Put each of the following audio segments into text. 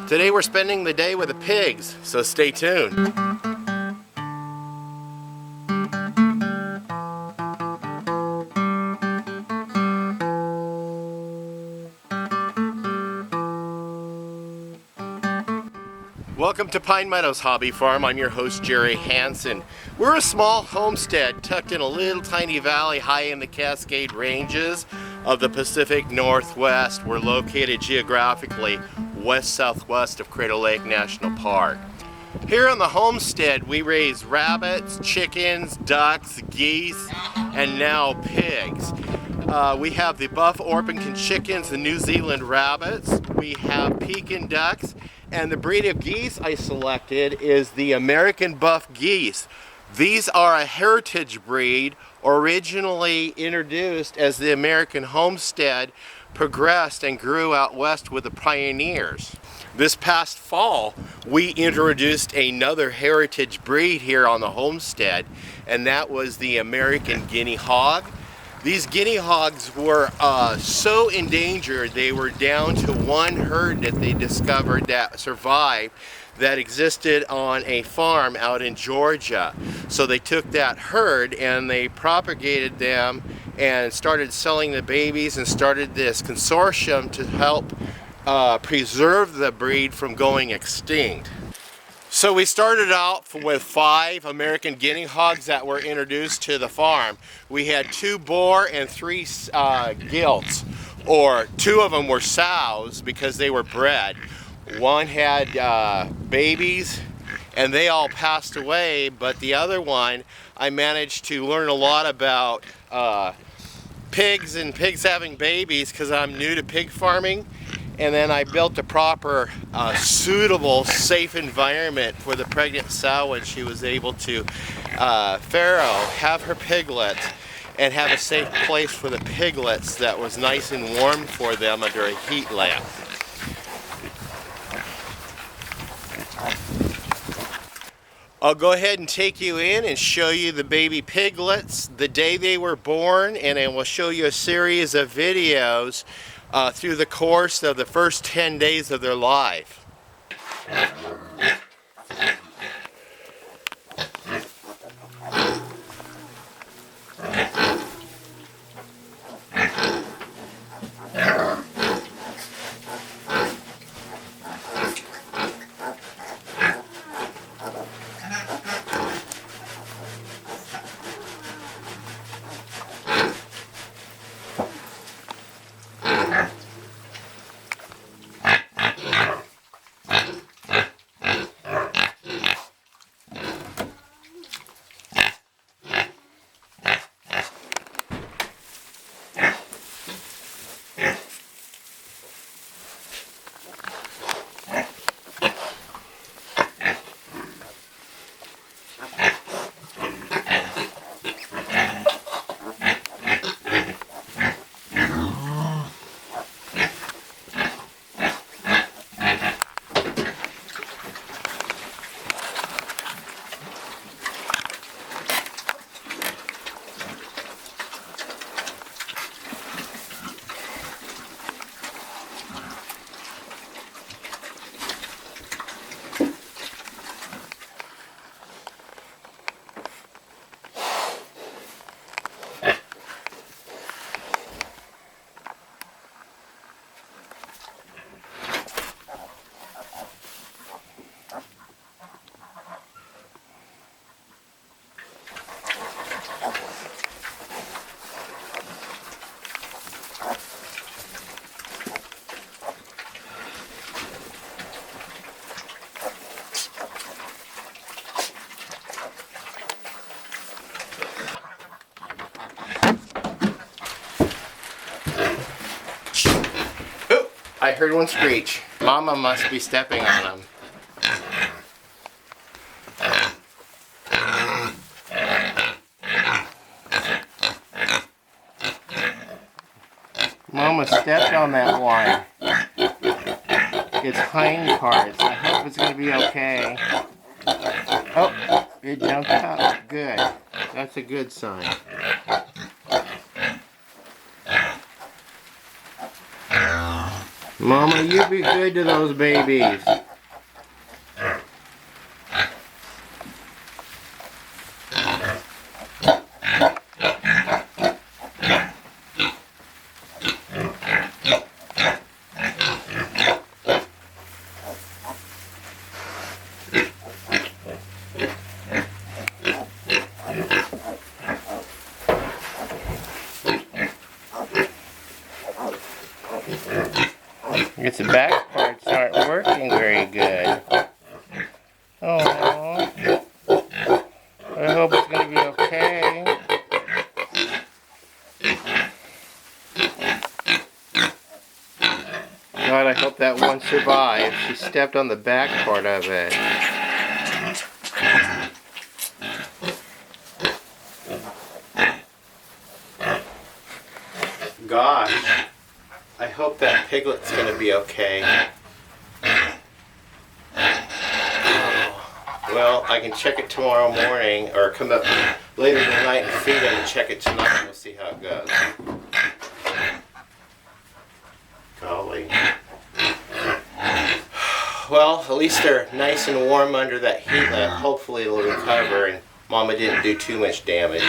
Today we're spending the day with the pigs, so stay tuned. Welcome to Pine Meadows Hobby Farm. I'm your host, Jerry Hansen. We're a small homestead tucked in a little tiny valley high in the Cascade Ranges of the Pacific Northwest. We're located geographically west-southwest of Crater Lake National Park. Here on the homestead, we raise rabbits, chickens, ducks, geese, and now pigs. We have the Buff Orpington chickens, the New Zealand rabbits. We have Pekin ducks. And the breed of geese I selected is the American Buff geese. These are a heritage breed, originally introduced as the American homestead progressed and grew out west with the pioneers. This past fall, we introduced another heritage breed here on the homestead, and that was the American Guinea Hog. These guinea hogs were so endangered, they were down to one herd that they discovered that survived that existed on a farm out in Georgia. So they took that herd and they propagated them and started selling the babies and started this consortium to help preserve the breed from going extinct. So we started out with 5 American Guinea Hogs that were introduced to the farm. We had 2 boar and 3 gilts, or 2 of them were sows because they were bred. One had babies and they all passed away, but the other one I managed to learn a lot about pigs and pigs having babies because I'm new to pig farming. And then I built a proper, suitable, safe environment for the pregnant sow when she was able to farrow, have her piglets, and have a safe place for the piglets that was nice and warm for them under a heat lamp. I'll go ahead and take you in and show you the baby piglets, the day they were born, and then we'll show you a series of videos through the course of the first 10 days of their life. I heard one screech. Mama must be stepping on him. Mama stepped on that one. Its hind parts. I hope it's going to be okay. Oh, it jumped up. Good. That's a good sign. Mama, you be good to those babies. I guess the back parts aren't working very good. Oh, I hope it's going to be okay. God, I hope that one survived. She stepped on the back part of it. Gosh, I hope that piglet's going to be okay. Well, I can check it tomorrow morning, or come up later tonight and feed him and check it tonight, and we'll see how it goes. Golly. Well, at least they're nice and warm under that heat lamp. Hopefully it'll recover and Mama didn't do too much damage.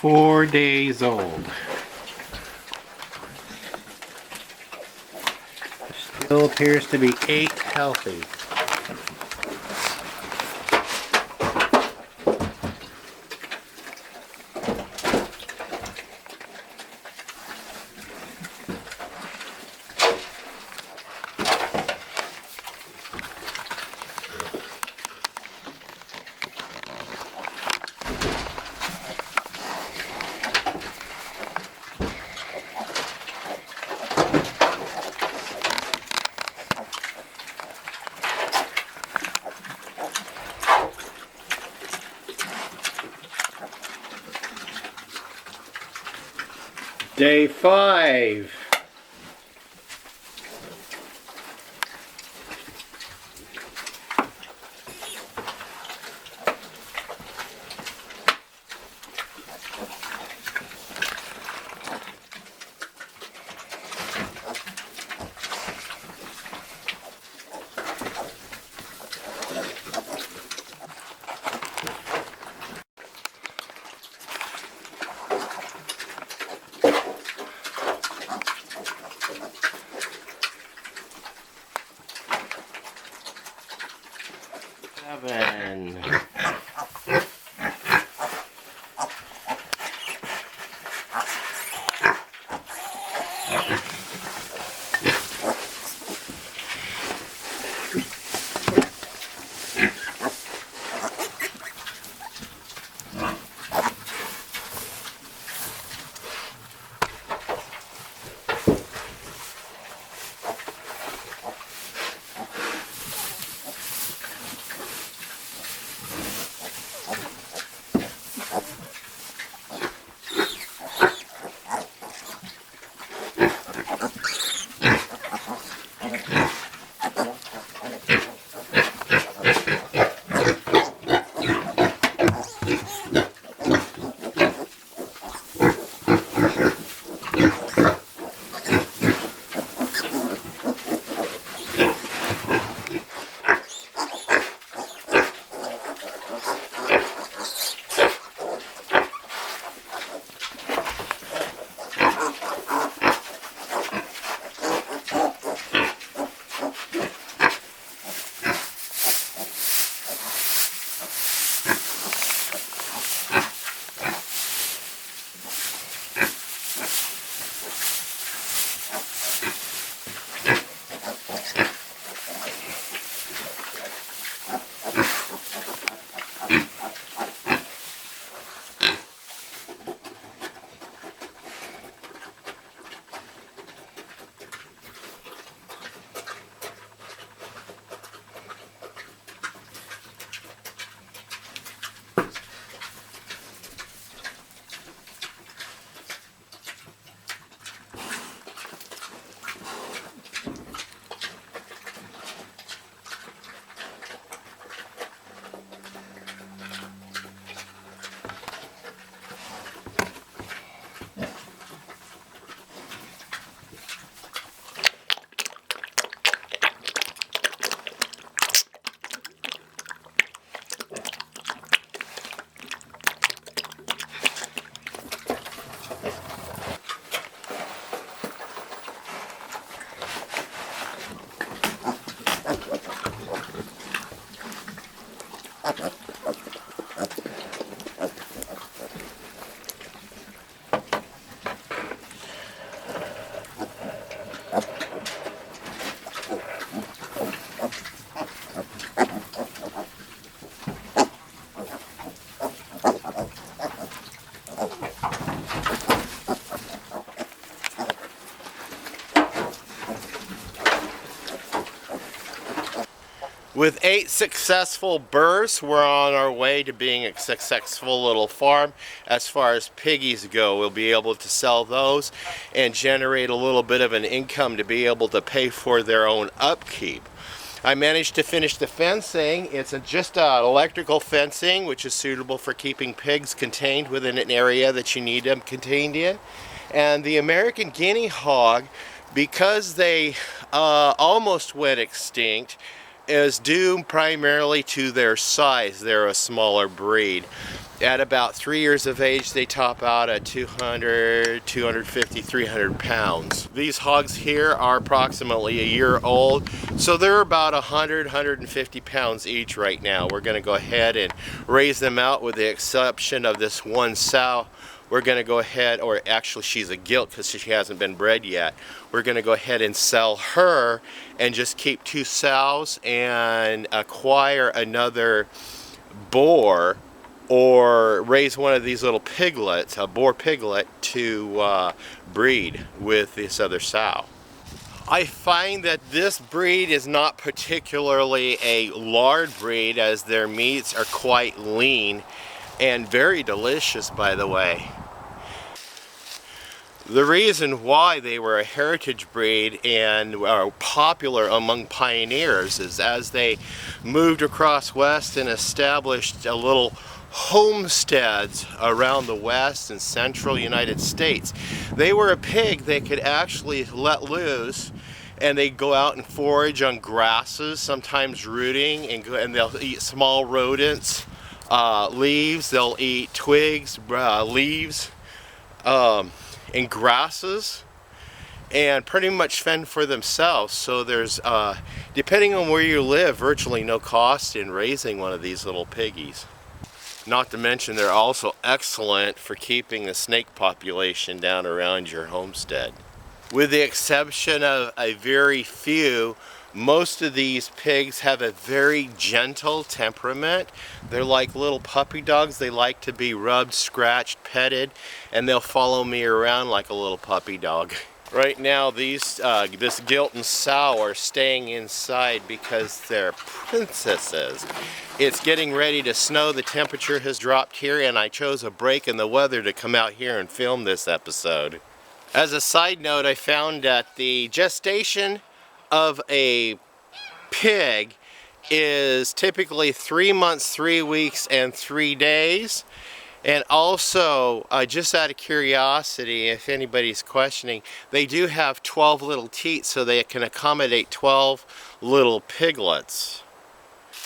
Four days old. Still appears to be 8 healthy. Day 5. With 8 successful births, we're on our way to being a successful little farm. As far as piggies go, we'll be able to sell those and generate a little bit of an income to be able to pay for their own upkeep. I managed to finish the fencing. It's just electrical fencing, which is suitable for keeping pigs contained within an area that you need them contained in. And the American Guinea Hog, because they almost went extinct, is due primarily to their size. They're a smaller breed. At about 3 years of age, they top out at 200, 250, 300 pounds. These hogs here are approximately a year old, so they're about 100, 150 pounds each right now. We're going to go ahead and raise them out, with the exception of this one sow. We're going to go ahead, or actually she's a gilt because she hasn't been bred yet. We're going to go ahead and sell her and just keep 2 sows and acquire another boar, or raise one of these little piglets, a boar piglet, to breed with this other sow. I find that this breed is not particularly a lard breed, as their meats are quite lean and very delicious, by the way. The reason why they were a heritage breed and are popular among pioneers is as they moved across west and established a little homesteads around the west and central United States. They were a pig they could actually let loose, and they go out and forage on grasses, sometimes rooting, and they'll eat small rodents, leaves. They'll eat twigs, leaves, and grasses, and pretty much fend for themselves. So there's, depending on where you live, virtually no cost in raising one of these little piggies. Not to mention they're also excellent for keeping the snake population down around your homestead. With the exception of a very few, most of these pigs have a very gentle temperament. They're like little puppy dogs. They like to be rubbed, scratched, petted, and they'll follow me around like a little puppy dog. Right now, this gilt and sow are staying inside because they're princesses. It's getting ready to snow. The temperature has dropped here, and I chose a break in the weather to come out here and film this episode. As a side note, I found that the gestation of a pig is typically 3 months, 3 weeks, and 3 days. And also, just out of curiosity, if anybody's questioning, they do have 12 little teats, so they can accommodate 12 little piglets.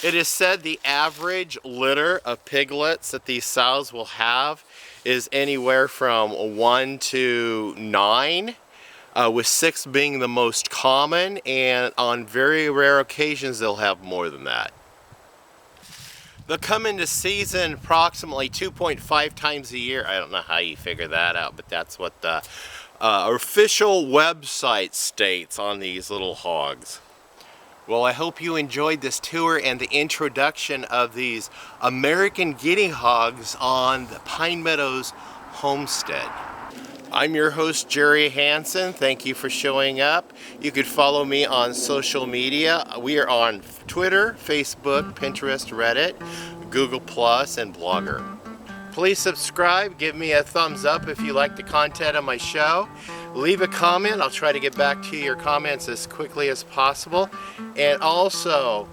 It is said the average litter of piglets that these sows will have is anywhere from 1 to 9, with 6 being the most common, and on very rare occasions they'll have more than that. They'll come into season approximately 2.5 times a year. I don't know how you figure that out, but that's what the official website states on these little hogs. Well, I hope you enjoyed this tour and the introduction of these American Guinea Hogs on the Pine Meadows Homestead. I'm your host, Jerry Hansen. Thank you for showing up. You could follow me on social media. We are on Twitter, Facebook, Pinterest, Reddit, Google+, and Blogger. Please subscribe. Give me a thumbs up if you like the content of my show. Leave a comment. I'll try to get back to your comments as quickly as possible. And also,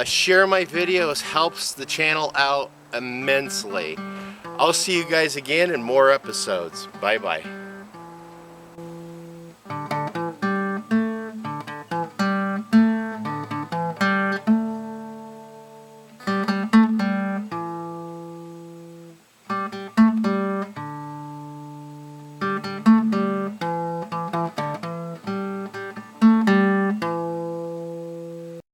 share my videos. Helps the channel out immensely. I'll see you guys again in more episodes. Bye-bye.